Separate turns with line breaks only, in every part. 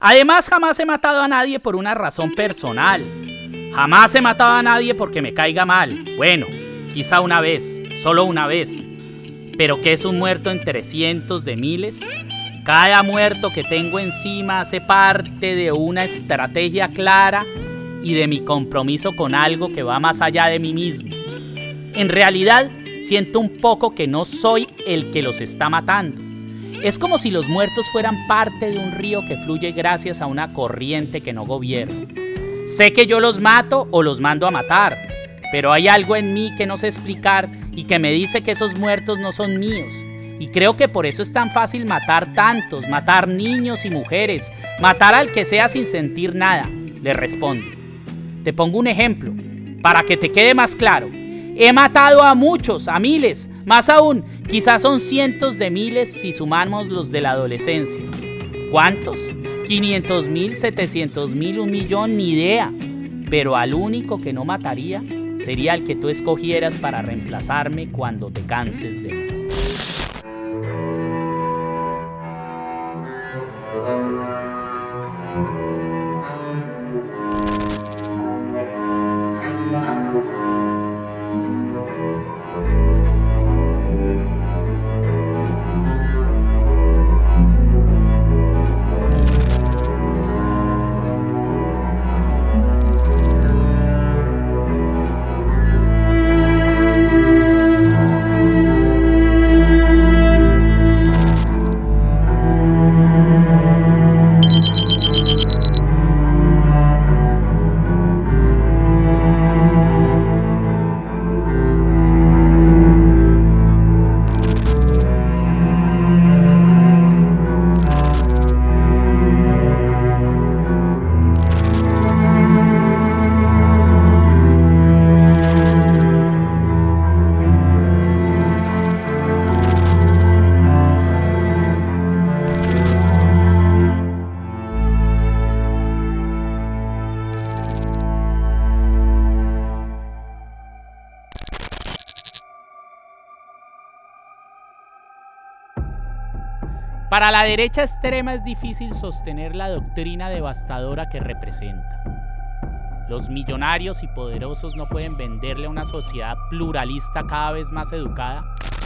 Además, jamás he matado a nadie por una razón personal. Jamás he matado a nadie porque me caiga mal. Bueno, quizá una vez, solo una vez. ¿Pero qué es un muerto entre cientos de miles? Cada muerto que tengo encima hace parte de una estrategia clara y de mi compromiso con algo que va más allá de mí mismo. En realidad, siento un poco que no soy el que los está matando. Es como si los muertos fueran parte de un río que fluye gracias a una corriente que no gobierno. Sé que yo los mato o los mando a matar, pero hay algo en mí que no sé explicar y que me dice que esos muertos no son míos. Y creo que por eso es tan fácil matar tantos, matar niños y mujeres, matar al que sea sin sentir nada, le respondo. Te pongo un ejemplo, para que te quede más claro. He matado a muchos, a miles, más aún, quizás son cientos de miles si sumamos los de la adolescencia. ¿Cuántos? 500,000, 700,000, 1,000,000, ni idea. Pero al único que no mataría sería el que tú escogieras para reemplazarme cuando te canses de mí. Para la derecha extrema es difícil sostener la doctrina devastadora que representa. Los millonarios y poderosos no pueden venderle a una sociedad pluralista cada vez más educada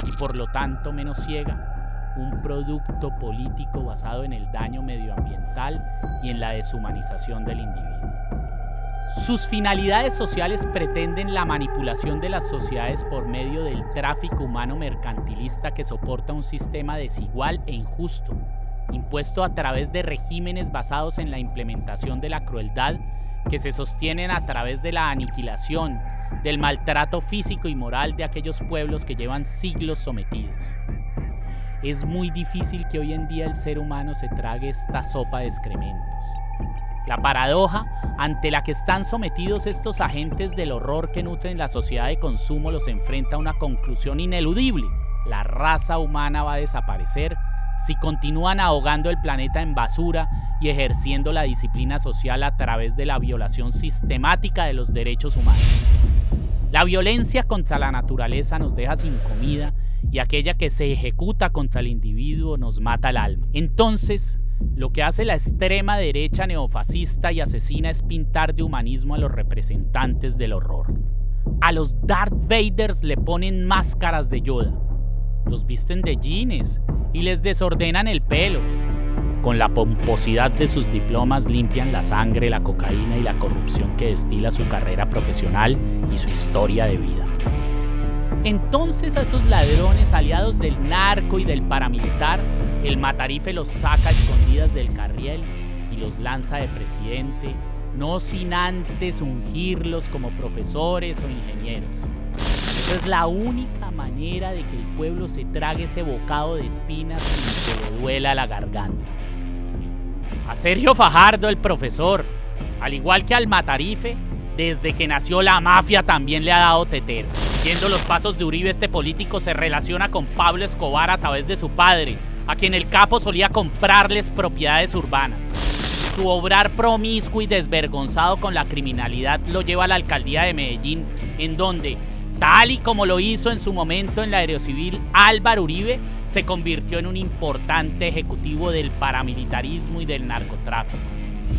y por lo tanto menos ciega un producto político basado en el daño medioambiental y en la deshumanización del individuo. Sus finalidades sociales pretenden la manipulación de las sociedades por medio del tráfico humano mercantilista que soporta un sistema desigual e injusto, impuesto a través de regímenes basados en la implementación de la crueldad que se sostienen a través de la aniquilación, del maltrato físico y moral de aquellos pueblos que llevan siglos sometidos. Es muy difícil que hoy en día el ser humano se trague esta sopa de excrementos. La paradoja ante la que están sometidos estos agentes del horror que nutren la sociedad de consumo los enfrenta a una conclusión ineludible. La raza humana va a desaparecer si continúan ahogando el planeta en basura y ejerciendo la disciplina social a través de la violación sistemática de los derechos humanos. La violencia contra la naturaleza nos deja sin comida y aquella que se ejecuta contra el individuo nos mata el alma. Entonces, lo que hace la extrema derecha neofascista y asesina es pintar de humanismo a los representantes del horror. A los Darth Vaders le ponen máscaras de Yoda, los visten de jeans y les desordenan el pelo. Con la pomposidad de sus diplomas limpian la sangre, la cocaína y la corrupción que destila su carrera profesional y su historia de vida. Entonces a esos ladrones aliados del narco y del paramilitar, el Matarife los saca a escondidas del carriel y los lanza de presidente, no sin antes ungirlos como profesores o ingenieros. Esa es la única manera de que el pueblo se trague ese bocado de espinas sin que le duela la garganta. A Sergio Fajardo, el profesor, al igual que al Matarife, desde que nació la mafia también le ha dado tetero. Siguiendo los pasos de Uribe, este político se relaciona con Pablo Escobar a través de su padre, a quien el capo solía comprarles propiedades urbanas. Su obrar promiscuo y desvergonzado con la criminalidad lo lleva a la alcaldía de Medellín, en donde, Tal y como lo hizo en su momento en la aerocivil, Álvaro Uribe se convirtió en un importante ejecutivo del paramilitarismo y del narcotráfico.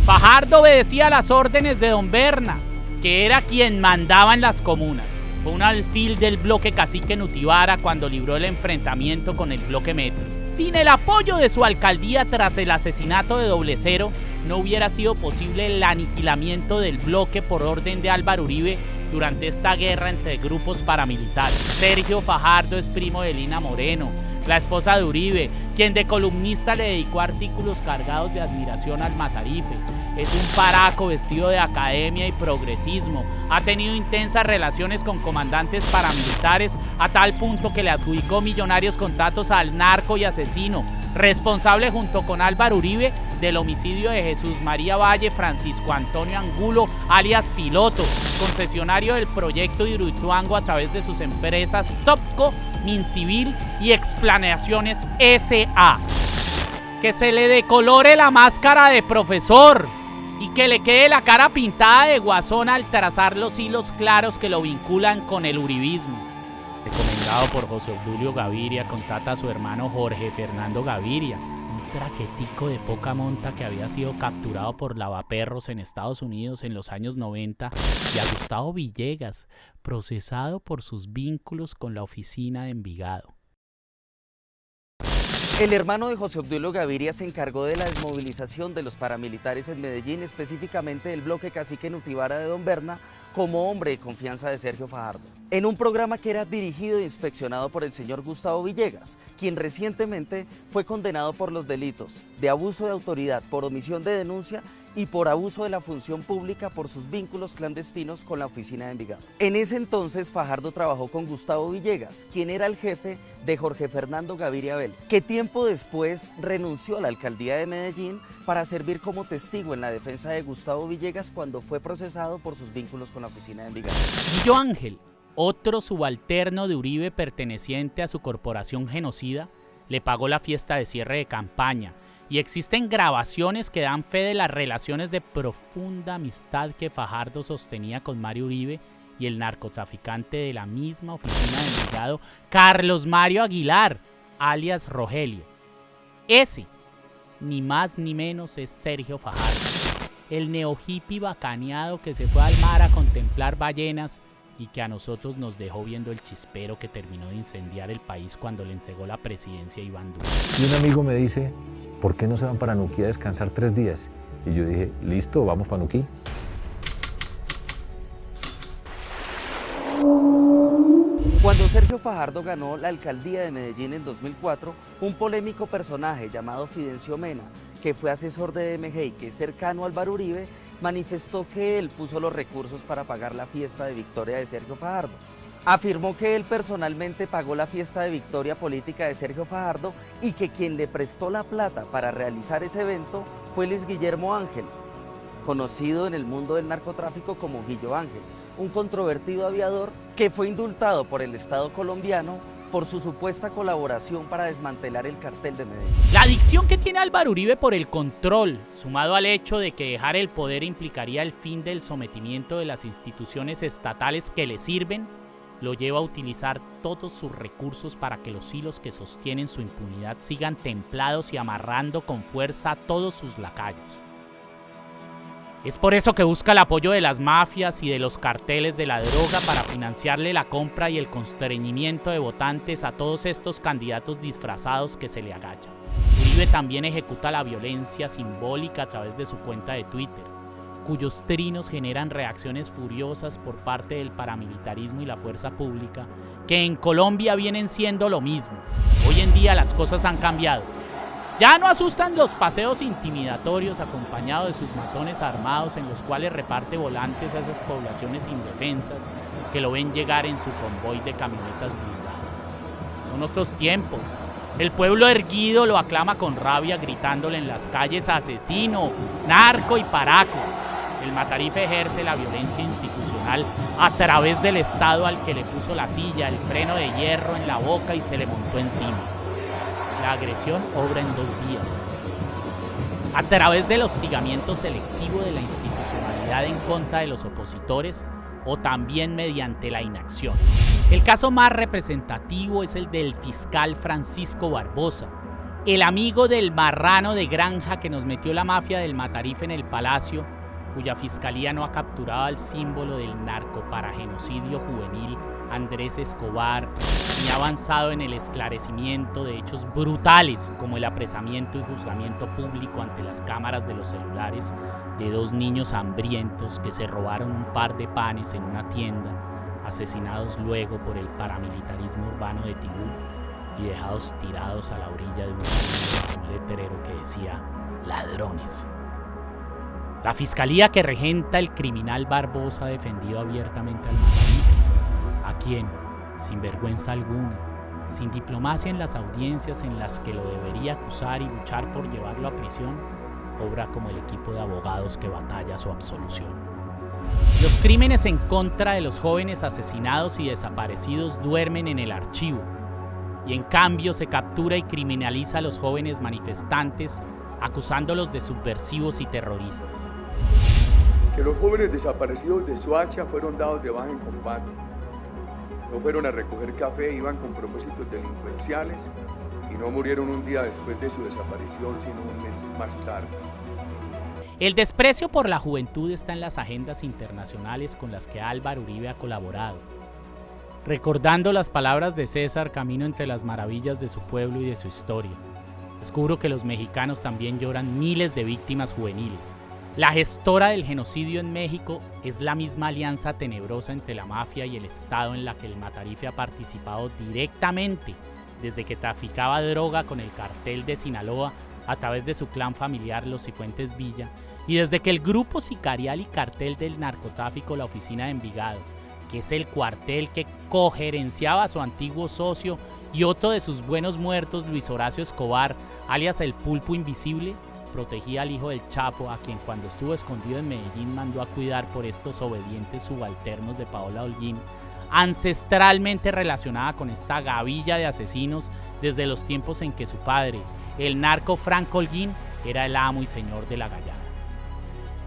Fajardo obedecía las órdenes de don Berna, que era quien mandaba en las comunas. Fue un alfil del bloque cacique Nutibara cuando libró el enfrentamiento con el bloque Metro. Sin el apoyo de su alcaldía tras el asesinato de Doble Cero, no hubiera sido posible el aniquilamiento del bloque por orden de Álvaro Uribe durante esta guerra entre grupos paramilitares. Sergio Fajardo es primo de Lina Moreno, la esposa de Uribe, quien de columnista le dedicó artículos cargados de admiración al Matarife. Es un paraco vestido de academia y progresismo. Ha tenido intensas relaciones con comandantes paramilitares a tal punto que le adjudicó millonarios contratos al narco y asesino, responsable junto con Álvaro Uribe del homicidio de Jesús María Valle Francisco Antonio Angulo, alias Piloto, concesionario del proyecto Hidroituango a través de sus empresas Topco, Mincivil y Explaneaciones S.A. Que se le decolore la máscara de profesor y que le quede la cara pintada de guasón al trazar los hilos claros que lo vinculan con el uribismo. Recomendado por José Obdulio Gaviria, contrata a su hermano Jorge Fernando Gaviria, un traquetico de poca monta que había sido capturado por lavaperros en Estados Unidos en los años 90, y a Gustavo Villegas, procesado por sus vínculos con la oficina de Envigado.
El hermano de José Obdulio Gaviria se encargó de la desmovilización de los paramilitares en Medellín, específicamente del bloque cacique Nutibara de don Berna, como hombre de confianza de Sergio Fajardo, en un programa que era dirigido e inspeccionado por el señor Gustavo Villegas, quien recientemente fue condenado por los delitos de abuso de autoridad por omisión de denuncia y por abuso de la función pública por sus vínculos clandestinos con la oficina de Envigado. En ese entonces Fajardo trabajó con Gustavo Villegas, quien era el jefe de Jorge Fernando Gaviria Vélez, que tiempo después renunció a la alcaldía de Medellín para servir como testigo en la defensa de Gustavo Villegas cuando fue procesado por sus vínculos con la oficina de Envigado.
Guillo Ángel, otro subalterno de Uribe perteneciente a su corporación genocida, le pagó la fiesta de cierre de campaña, y existen grabaciones que dan fe de las relaciones de profunda amistad que Fajardo sostenía con Mario Uribe y el narcotraficante de la misma oficina de Envigado, Carlos Mario Aguilar, alias Rogelio. Ese, ni más ni menos, es Sergio Fajardo, el neo-hippie bacaneado que se fue al mar a contemplar ballenas y que a nosotros nos dejó viendo el chispero que terminó de incendiar el país cuando le entregó la presidencia a Iván Duque.
Y un amigo me dice, ¿por qué no se van para Nuquí a descansar 3 días? Y yo dije, listo, vamos para Nuquí.
Cuando Sergio Fajardo ganó la alcaldía de Medellín en 2004, un polémico personaje llamado Fidencio Mena, que fue asesor de DMG y que es cercano a Álvaro Uribe, manifestó que él puso los recursos para pagar la fiesta de victoria de Sergio Fajardo. Afirmó que él personalmente pagó la fiesta de victoria política de Sergio Fajardo y que quien le prestó la plata para realizar ese evento fue Luis Guillermo Ángel, conocido en el mundo del narcotráfico como Guillo Ángel, un controvertido aviador que fue indultado por el Estado colombiano por su supuesta colaboración para desmantelar el cartel de Medellín.
La adicción que tiene Álvaro Uribe por el control, sumado al hecho de que dejar el poder implicaría el fin del sometimiento de las instituciones estatales que le sirven, lo lleva a utilizar todos sus recursos para que los hilos que sostienen su impunidad sigan templados y amarrando con fuerza a todos sus lacayos. Es por eso que busca el apoyo de las mafias y de los carteles de la droga para financiarle la compra y el constreñimiento de votantes a todos estos candidatos disfrazados que se le agachan. Uribe también ejecuta la violencia simbólica a través de su cuenta de Twitter, cuyos trinos generan reacciones furiosas por parte del paramilitarismo y la fuerza pública, que en Colombia vienen siendo lo mismo. Hoy en día las cosas han cambiado. Ya no asustan los paseos intimidatorios acompañados de sus matones armados en los cuales reparte volantes a esas poblaciones indefensas que lo ven llegar en su convoy de camionetas blindadas. Son otros tiempos. El pueblo erguido lo aclama con rabia gritándole en las calles asesino, narco y paraco. El Matarife ejerce la violencia institucional a través del Estado al que le puso la silla, el freno de hierro en la boca y se le montó encima. La agresión obra en 2 vías. A través del hostigamiento selectivo de la institucionalidad en contra de los opositores o también mediante la inacción. El caso más representativo es el del fiscal Francisco Barbosa, el amigo del marrano de granja que nos metió la mafia del Matarife en el Palacio, cuya fiscalía no ha capturado al símbolo del narcoparagenocidio juvenil Andrés Escobar, ni ha avanzado en el esclarecimiento de hechos brutales como el apresamiento y juzgamiento público ante las cámaras de los celulares de 2 niños hambrientos que se robaron un par de panes en una tienda, asesinados luego por el paramilitarismo urbano de Tibú y dejados tirados a la orilla de un letrero que decía «Ladrones». La fiscalía que regenta el criminal Barbosa ha defendido abiertamente al Matarife, a quien, sin vergüenza alguna, sin diplomacia en las audiencias en las que lo debería acusar y luchar por llevarlo a prisión, obra como el equipo de abogados que batalla su absolución. Los crímenes en contra de los jóvenes asesinados y desaparecidos duermen en el archivo, y en cambio se captura y criminaliza a los jóvenes manifestantes, acusándolos de subversivos y terroristas.
Que los jóvenes desaparecidos de Soacha fueron dados de baja en combate. No fueron a recoger café, iban con propósitos delincuenciales y no murieron un día después de su desaparición, sino un mes más tarde.
El desprecio por la juventud está en las agendas internacionales con las que Álvaro Uribe ha colaborado. Recordando las palabras de César Camino entre las maravillas de su pueblo y de su historia, descubro que los mexicanos también lloran miles de víctimas juveniles. La gestora del genocidio en México es la misma alianza tenebrosa entre la mafia y el Estado en la que el Matarife ha participado directamente desde que traficaba droga con el cartel de Sinaloa a través de su clan familiar Los Cifuentes Villa y desde que el grupo sicarial y cartel del narcotráfico La Oficina de Envigado, que es el cuartel que cogerenciaba a su antiguo socio y otro de sus buenos muertos, Luis Horacio Escobar, alias el Pulpo Invisible, protegía al hijo del Chapo, a quien cuando estuvo escondido en Medellín mandó a cuidar por estos obedientes subalternos de Paola Holguín, ancestralmente relacionada con esta gavilla de asesinos desde los tiempos en que su padre, el narco Franco Holguín, era el amo y señor de la Gallana.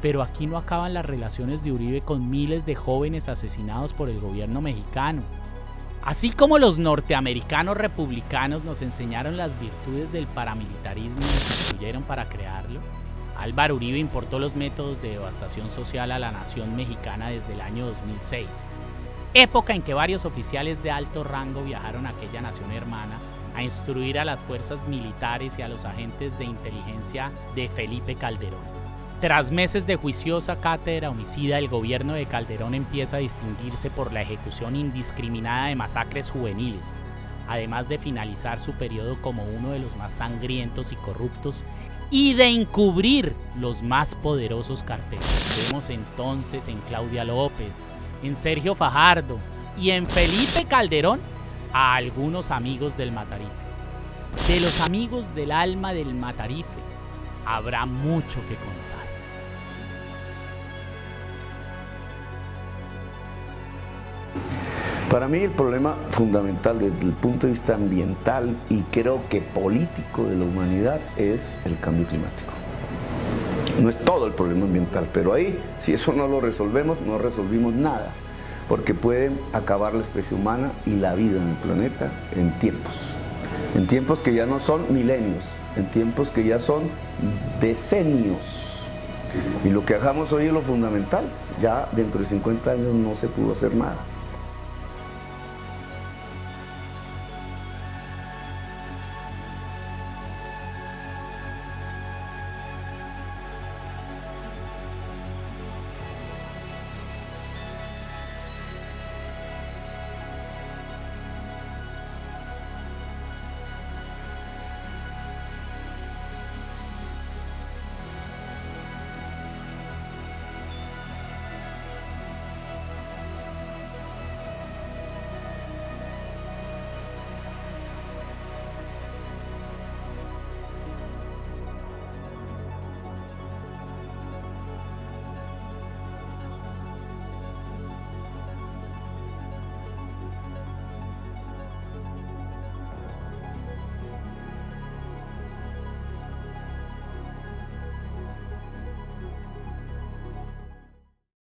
Pero aquí no acaban las relaciones de Uribe con miles de jóvenes asesinados por el gobierno mexicano. Así como los norteamericanos republicanos nos enseñaron las virtudes del paramilitarismo y nos instruyeron para crearlo, Álvaro Uribe importó los métodos de devastación social a la nación mexicana desde el año 2006, época en que varios oficiales de alto rango viajaron a aquella nación hermana a instruir a las fuerzas militares y a los agentes de inteligencia de Felipe Calderón. Tras meses de juiciosa cátedra homicida, el gobierno de Calderón empieza a distinguirse por la ejecución indiscriminada de masacres juveniles, además de finalizar su periodo como uno de los más sangrientos y corruptos y de encubrir los más poderosos carteles. Vemos entonces en Claudia López, en Sergio Fajardo y en Felipe Calderón a algunos amigos del Matarife. De los amigos del alma del Matarife habrá mucho que contar.
Para mí el problema fundamental desde el punto de vista ambiental y creo que político de la humanidad es el cambio climático. No es todo el problema ambiental, pero ahí, si eso no lo resolvemos, no resolvimos nada, porque puede acabar la especie humana y la vida en el planeta en tiempos que ya no son milenios, en tiempos que ya son decenios. Y lo que hagamos hoy es lo fundamental, ya dentro de 50 años no se pudo hacer nada.